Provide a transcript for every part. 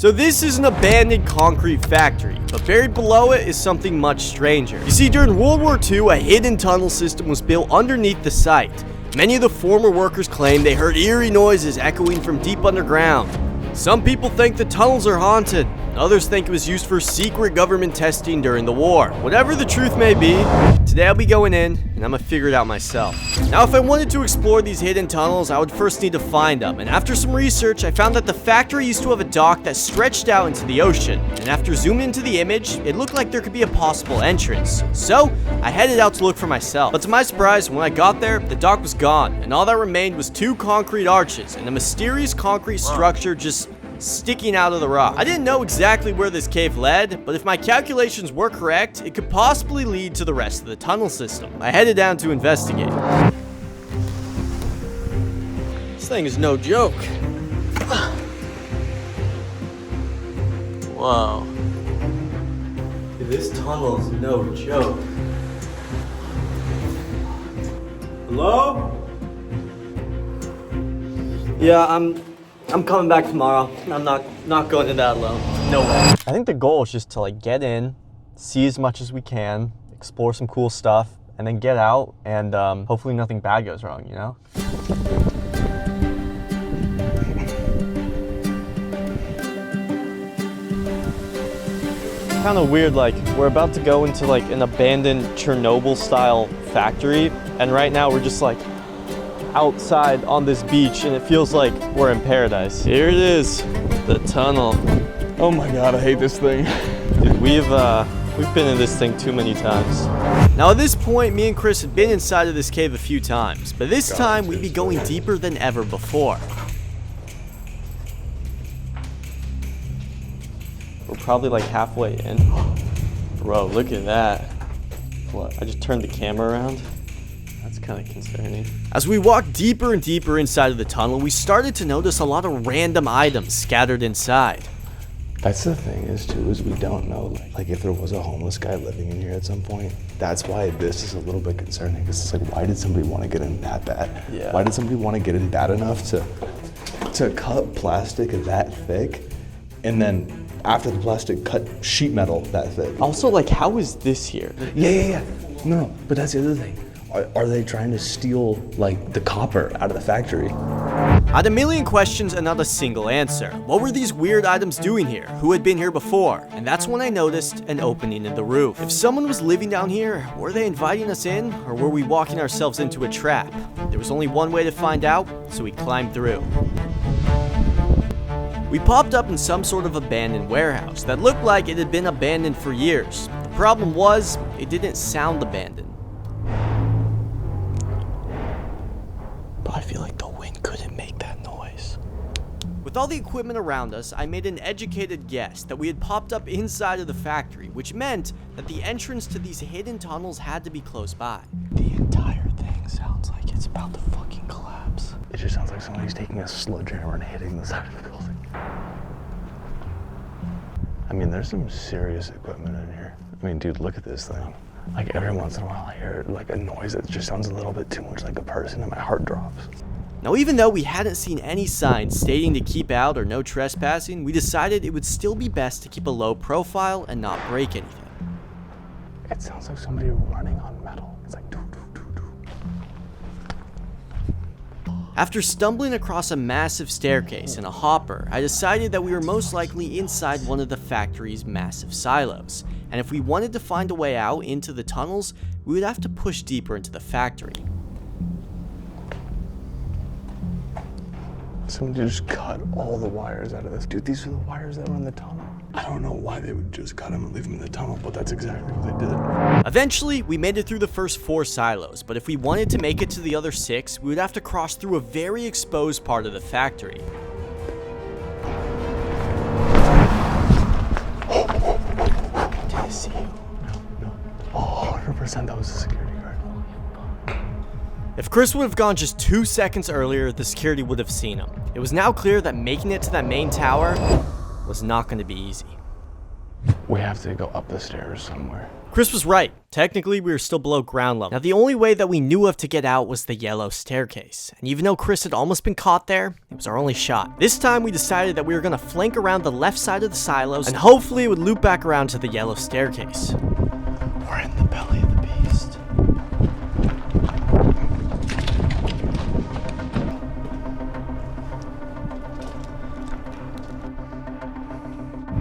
So this is an abandoned concrete factory, but buried below it is something much stranger. You see, during World War II, a hidden tunnel system was built underneath the site. Many of the former workers claim they heard eerie noises echoing from deep underground. Some people think the tunnels are haunted. Others think it was used for secret government testing during the war. Whatever the truth may be, today I'll be going in and I'm gonna figure it out myself. Now, if I wanted to explore these hidden tunnels, I would first need to find them. And after some research, I found that the factory used to have a dock that stretched out into the ocean. And after zooming into the image, it looked like there could be a possible entrance. So I headed out to look for myself. But to my surprise, when I got there, the dock was gone. And all that remained was 2 concrete arches and a mysterious concrete structure just sticking out of the rock. I didn't know exactly where this cave led, but if my calculations were correct, it could possibly lead to the rest of the tunnel system. I headed down to investigate. This thing is no joke. Whoa. This tunnel is no joke. Hello? Yeah, I'm coming back tomorrow. I'm not going to that alone. No way. I think the goal is just to get in, see as much as we can, explore some cool stuff, and then get out and hopefully nothing bad goes wrong, you know? Kind of weird, we're about to go into an abandoned Chernobyl style factory, and right now we're just outside on this beach and it feels like we're in paradise. Here it is, the tunnel. Oh my god, I hate this thing. Dude, we've been in this thing too many times. Now at this point, me and Chris had been inside of this cave a few times, but this time we'd be going deeper than ever before. We're probably halfway in. Bro, look at that. What, I just turned the camera around? That's kind of concerning. As we walked deeper and deeper inside of the tunnel, we started to notice a lot of random items scattered inside. That's the thing is we don't know if there was a homeless guy living in here at some point. That's why this is a little bit concerning, because it's why did somebody want to get in that bad? Yeah. Why did somebody want to get in bad enough to cut plastic that thick, and then after the plastic cut sheet metal that thick? Also, how is this here? Yeah. No, but that's the other thing. Are they trying to steal the copper out of the factory? I had a million questions and not a single answer. What were these weird items doing here? Who had been here before? And that's when I noticed an opening in the roof. If someone was living down here, were they inviting us in, or were we walking ourselves into a trap? There was only one way to find out, so we climbed through. We popped up in some sort of abandoned warehouse that looked like it had been abandoned for years. The problem was, it didn't sound abandoned. But I feel like the wind couldn't make that noise. With all the equipment around us, I made an educated guess that we had popped up inside of the factory, which meant that the entrance to these hidden tunnels had to be close by. The entire thing sounds like it's about to fucking collapse. It just sounds like somebody's taking a sledgehammer and hitting the side of the building. I mean, there's some serious equipment in here. I mean, dude, look at this thing. Every once in a while I hear a noise that just sounds a little bit too much like a person and my heart drops. Now, even though we hadn't seen any signs stating to keep out or no trespassing, we decided it would still be best to keep a low profile and not break anything. It sounds like somebody running on metal. It's like doo doo doo doo. After stumbling across a massive staircase and a hopper, I decided that we were most likely inside one of the factory's massive silos. And if we wanted to find a way out into the tunnels, we would have to push deeper into the factory. Somebody just cut all the wires out of this. Dude, these are the wires that were in the tunnel. I don't know why they would just cut them and leave them in the tunnel, but that's exactly what they did. Eventually, we made it through the first 4 silos, but if we wanted to make it to the other 6, we would have to cross through a very exposed part of the factory. Did I see you? No. Oh, 100% that was a security guard. If Chris would have gone just 2 seconds earlier, the security would have seen him. It was now clear that making it to that main tower was not going to be easy. We have to go up the stairs somewhere. Chris was right. Technically, we were still below ground level. Now, the only way that we knew of to get out was the yellow staircase. And even though Chris had almost been caught there, it was our only shot. This time, we decided that we were going to flank around the left side of the silos, and hopefully it would loop back around to the yellow staircase. We're in the belly of the beast.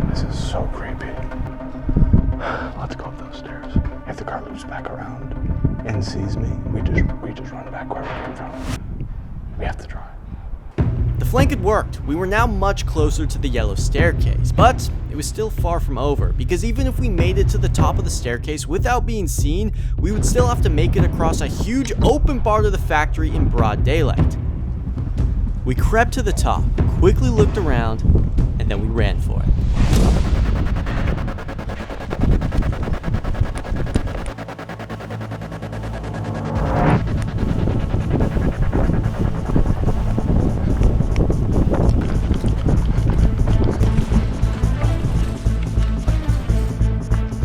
This is so creepy. Let's go up those stairs. If the car loops back around and sees me, we just run back where we came from. We have to try. The flank had worked. We were now much closer to the yellow staircase, but it was still far from over, because even if we made it to the top of the staircase without being seen, we would still have to make it across a huge open part of the factory in broad daylight. We crept to the top, quickly looked around, and then we ran for it.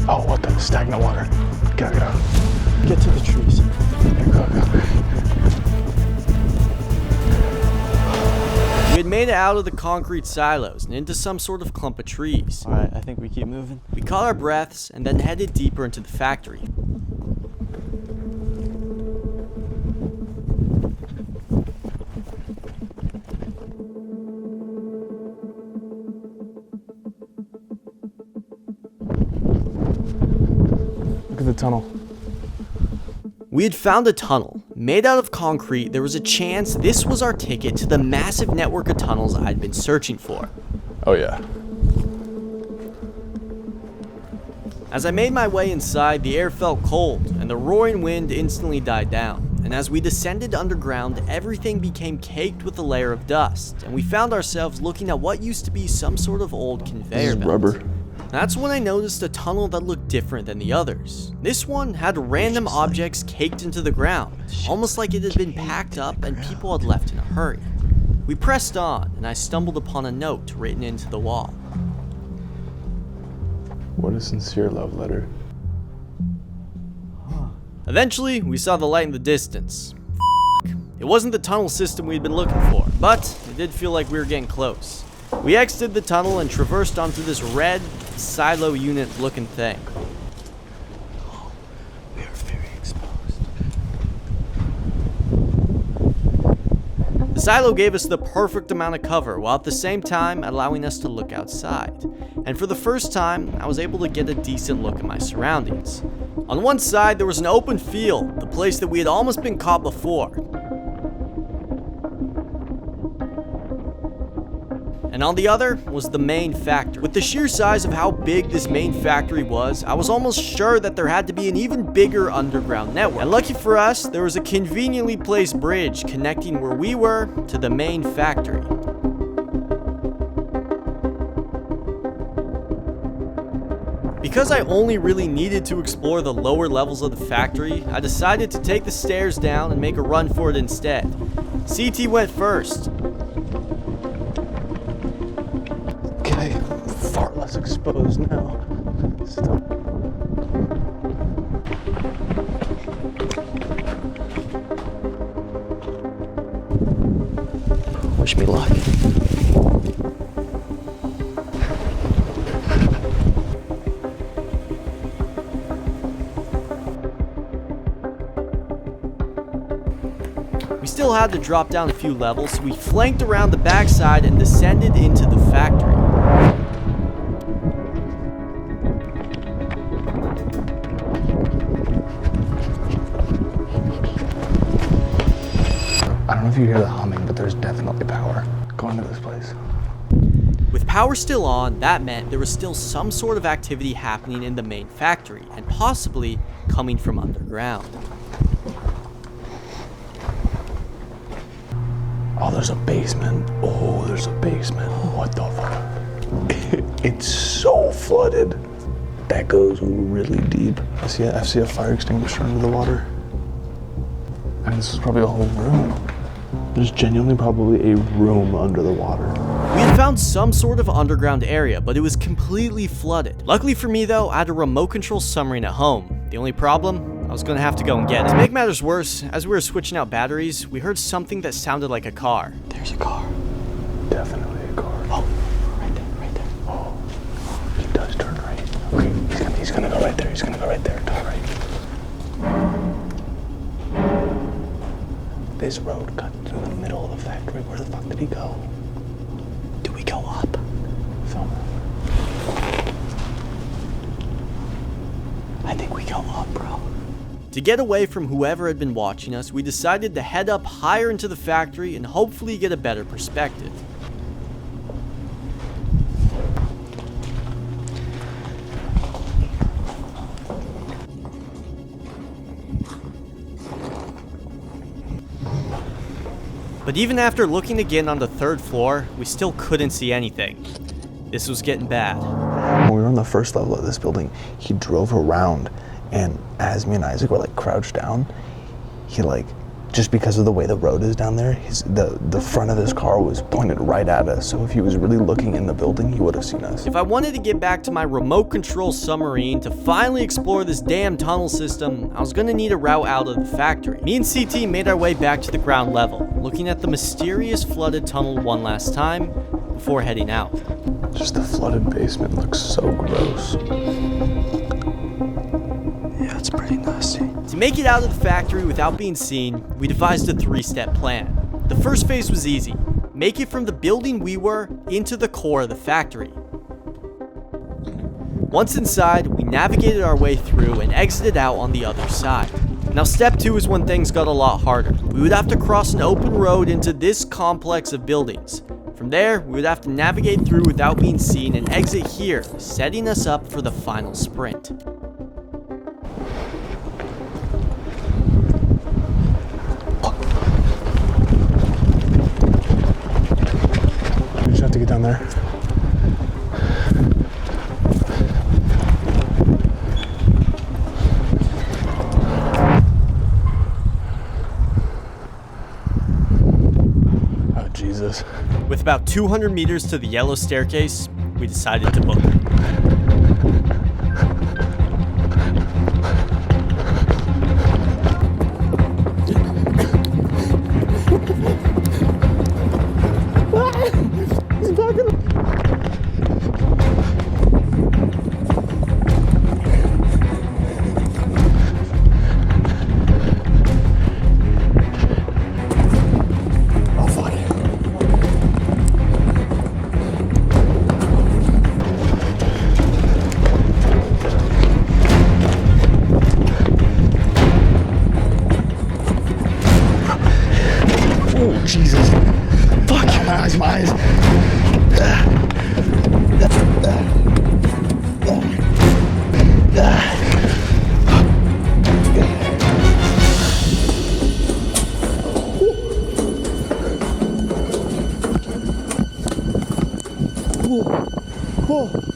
Oh, what the stagnant water. Get out. Get to the trees. Go. We had made it out of the concrete silos and into some sort of clump of trees. Alright, I think we keep moving. We caught our breaths and then headed deeper into the factory. Look at the tunnel. We had found a tunnel. Made out of concrete, there was a chance this was our ticket to the massive network of tunnels I'd been searching for. Oh yeah. As I made my way inside, the air felt cold, and the roaring wind instantly died down. And as we descended underground, everything became caked with a layer of dust, and we found ourselves looking at what used to be some sort of old conveyor belt. Rubber. That's when I noticed a tunnel that looked different than the others. This one had random objects caked into the ground, almost like it had been packed up and people had left in a hurry. We pressed on, and I stumbled upon a note written into the wall. What a sincere love letter. Eventually, we saw the light in the distance. It wasn't the tunnel system we'd been looking for, but it did feel like we were getting close. We exited the tunnel and traversed onto this red silo unit looking thing. We are very exposed. The silo gave us the perfect amount of cover, while at the same time allowing us to look outside. And for the first time, I was able to get a decent look at my surroundings. On one side, there was an open field, the place that we had almost been caught before. And on the other was the main factory. With the sheer size of how big this main factory was, I was almost sure that there had to be an even bigger underground network. And lucky for us, there was a conveniently placed bridge connecting where we were to the main factory. Because I only really needed to explore the lower levels of the factory, I decided to take the stairs down and make a run for it instead. CT went first. Okay, far less exposed now. Stop. Wish me luck. We still had to drop down a few levels, so we flanked around the backside and descended into the factory. I don't know if you hear the humming, but there's definitely power going to this place. With power still on, that meant there was still some sort of activity happening in the main factory, and possibly coming from underground. Oh, there's a basement. Oh, there's a basement. What the fuck? It's so flooded. That goes really deep. I see a fire extinguisher under the water. And this is probably a whole room. There's genuinely probably a room under the water. We had found some sort of underground area, but it was completely flooded. Luckily for me though, I had a remote control submarine at home. The only problem, I was gonna have to go and get it. To make matters worse, as we were switching out batteries, we heard something that sounded like a car. There's a car. Definitely a car. Oh, right there, right there. Oh, he does turn right. Okay, he's gonna go right there. He's gonna go right there. Turn right. This road cut through the middle of the factory. Where the fuck did he go? Do we go up? Film. I think we go up, bro. To get away from whoever had been watching us, we decided to head up higher into the factory and hopefully get a better perspective. But even after looking again on the 3rd floor, we still couldn't see anything. This was getting bad. When we were on the 1st level of this building, he drove around, and as me and Isaac were like crouched down, he like, just because of the way the road is down there, the front of his car was pointed right at us. So if he was really looking in the building, he would have seen us. If I wanted to get back to my remote control submarine to finally explore this damn tunnel system, I was gonna need a route out of the factory. Me and CT made our way back to the ground level, looking at the mysterious flooded tunnel one last time before heading out. Just the flooded basement looks so gross. Yeah, it's pretty nasty. To make it out of the factory without being seen, we devised a 3-step plan. The first phase was easy. Make it from the building we were into the core of the factory. Once inside, we navigated our way through and exited out on the other side. Now step 2 is when things got a lot harder. We would have to cross an open road into this complex of buildings. From there, we would have to navigate through without being seen and exit here, setting us up for the final sprint. We just have to get down there. Oh, Jesus. With about 200 meters to the yellow staircase, we decided to book it. Jesus. Fuck. My eyes. Oh.